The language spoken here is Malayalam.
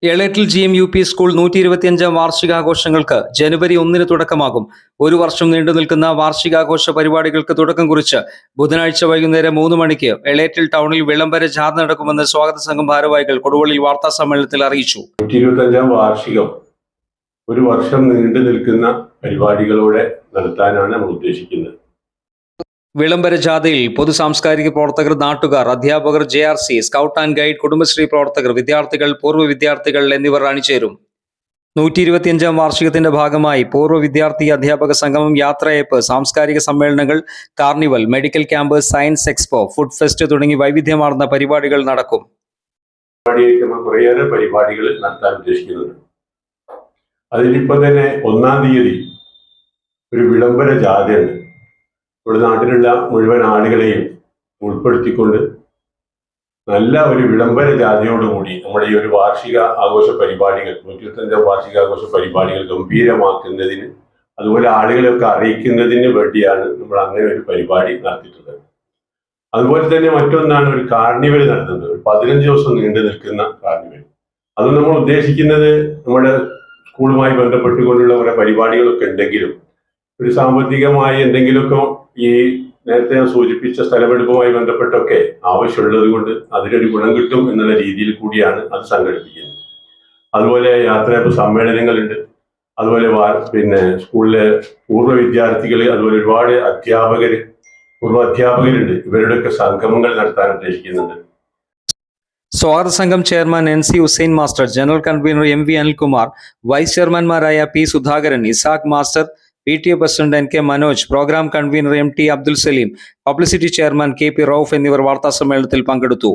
എളേറ്റിൽ GM UP സ്കൂൾ 125-ാം വാർഷികാഘോഷങ്ങൾക്ക് ജനുവരി 1-ന് തുടക്കമാകും. ഒരു വർഷം നീണ്ടുനിൽക്കുന്ന വാർഷികാഘോഷ പരിപാടികൾക്ക് തുടക്കം കുറിച്ച് ബുധനാഴ്ച വൈകുന്നേരം 3 മണിക്ക് എളേറ്റിൽ ടൗണിൽ വിളംബര ജാഥ നടക്കുമെന്ന് സ്വാഗത സംഘം ഭാരവാഹികൾ കൊടുവള്ളിയിൽ വാർത്താ സമ്മേളനത്തിൽ അറിയിച്ചു. 125-ാം വാർഷികം ഒരു വർഷം നീണ്ടു നിൽക്കുന്ന പരിപാടികളോടെ നടത്താനാണ് നമ്മൾ ഉദ്ദേശിക്കുന്നത്. വിളംബര ജാഥയിൽ പൊതു സാംസ്കാരിക പ്രവർത്തകർ, നാട്ടുകാർ, അധ്യാപകർ, JRC, scout and guide, Kudumbashree പ്രവർത്തകർ, വിദ്യാർത്ഥികൾ, പൂർവ്വ വിദ്യാർത്ഥികൾ എന്നിവർ അണിചേരും. 125-ാം വാർഷികത്തിന്റെ ഭാഗമായി പൂർവ്വ വിദ്യാർത്ഥി അധ്യാപക സംഗമം, യാത്രയയപ്പ്, സാംസ്കാരിക സമ്മേളനങ്ങൾ, carnival, medical camp, science expo, food fest തുടങ്ങി വൈവിധ്യമാർന്ന പരിപാടികൾ നടക്കും. കുറേയേറെ പരിപാടികൾ നടത്താൻ ഉദ്ദേശിക്കുന്നുണ്ട്. അതിലിപ്പോൾ തന്നെ 1-ാം തീയതി ഒരു വിളംബര ജാഥയുണ്ട്. ഇവിടെ നാട്ടിലുള്ള മുഴുവൻ ആളുകളെയും ഉൾപ്പെടുത്തിക്കൊണ്ട് നല്ല ഒരു വിളംബര ജാഥയോടുകൂടി നമ്മുടെ ഈ ഒരു വാർഷിക ആഘോഷ പരിപാടികൾ 125-ാം വാർഷികാഘോഷ പരിപാടികൾ ഗംഭീരമാക്കുന്നതിന്, അതുപോലെ ആളുകളെയൊക്കെ അറിയിക്കുന്നതിന് വേണ്ടിയാണ് നമ്മൾ അങ്ങനെ ഒരു പരിപാടി നടത്തിയിട്ടുള്ളത്. അതുപോലെ തന്നെ മറ്റൊന്നാണ് ഒരു കാർണിവൽ നടത്തുന്നത്. ഒരു 15 ദിവസം നീണ്ടു നിൽക്കുന്ന കാർണിവൽ. അത് നമ്മൾ ഉദ്ദേശിക്കുന്നത് നമ്മുടെ സ്കൂളുമായി ബന്ധപ്പെട്ടുകൊണ്ടുള്ള കുറെ പരിപാടികളൊക്കെ ഉണ്ടെങ്കിലും ഒരു സാമ്പത്തികമായി എന്തെങ്കിലുമൊക്കെ ഈ നേരത്തെ ഞാൻ സൂചിപ്പിച്ച സ്ഥലമെടുപ്പുമായി ബന്ധപ്പെട്ടൊക്കെ ആവശ്യമുള്ളത് കൊണ്ട് അതിനൊരു ഗുണം കിട്ടും എന്നുള്ള രീതിയിൽ കൂടിയാണ് അത് സംഘടിപ്പിക്കുന്നത്. അതുപോലെ യാത്രയപ്പ് സമ്മേളനങ്ങളുണ്ട്. അതുപോലെ സ്കൂളിലെ പൂർവ്വ വിദ്യാർത്ഥികൾ, അതുപോലെ ഒരുപാട് പൂർവ്വ അധ്യാപകരുണ്ട്. ഇവരുടെയൊക്കെ സംഗമങ്ങൾ നടത്താൻ ഉദ്ദേശിക്കുന്നുണ്ട്. സ്വാഗത സംഘം chairman NC Hussain master, general convener MV Anilkumar, vice ചെയർമാൻമാരായ P Sudhakaran, Ishaq master, PTA president NK Manoj, programme convener MT Abdul Saleem, publicity chairman KP Rauf എന്നിവർ വാർത്താ സമ്മേളനത്തിൽ പങ്കെടുത്തു.